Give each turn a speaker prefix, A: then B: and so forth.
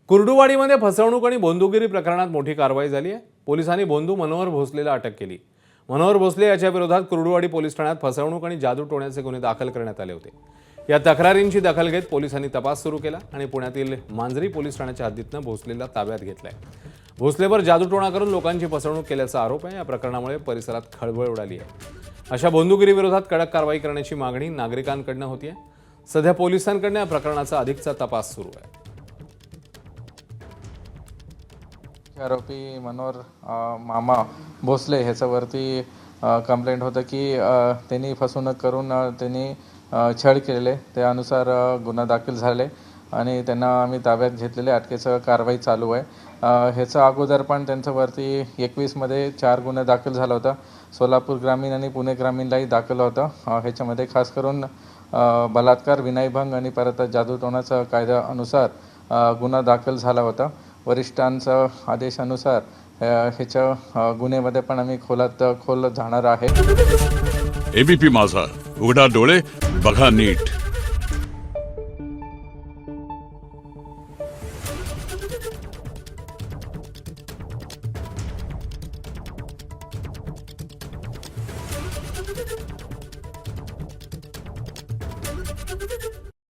A: कुर्डुवाडीमध्ये फसवणूक आणि बोंदुगिरी प्रकरणात मोठी कारवाई झाली आहे। पोलिसांनी बोंदू मनोहर भोसलेला अटक केली। मनोहर भोसले याच्या विरोधात कुर्डुवाडी पोलीस ठाण्यात फसवणूक आणि जादूटोण्याचे गुन्हे दाखल करण्यात आले होते। या तक्रारींची दखल घेत पोलिसांनी तपास सुरू केला आणि पुण्यातील मांजरी पोलीस ठाण्याच्या हद्दीतून भोसलेला ताब्यात घेतलाय। भोसलेवर जादूटोणा करून लोकांची फसवणूक केल्याचा आरोप आहे। या प्रकरणामुळे परिसरात खळबळ उडाली आहे। अशा बोंदुगिरी विरोधात कडक कारवाई करण्याची मागणी नागरिकांकडून होती आहे। सध्या पोलिसांकडून या प्रकरणाचा अधिकचा तपास सुरू आहे।
B: आरोपी मनोहर मामा भोसले ह्याच्यावरती कंप्लेंट होतं की त्यांनी फसवणूक करून त्यांनी छळ केलेले, त्यानुसार गुन्हा दाखल झाले आणि त्यांना आम्ही ताब्यात घेतलेले। अटकेचं कारवाई चालू आहे। ह्याचा अगोदर पण त्यांच्यावरती 21मध्ये 4 गुन्हे दाखल झाला होता। सोलापूर ग्रामीण आणि पुणे ग्रामीणलाही दाखल होता। ह्याच्यामध्ये खास करून बलात्कार, विनयभंग आणि परत जादूटोणाचा कायद्यानुसार गुन्हा दाखल झाला होता। वरिष्ठांच्या आदेशानुसार ह्याच्या गुन्ह्यामध्ये पण आम्ही खोल जाणार आहे।
C: एबीपी माझा, उघडा डोळे बघा नीट।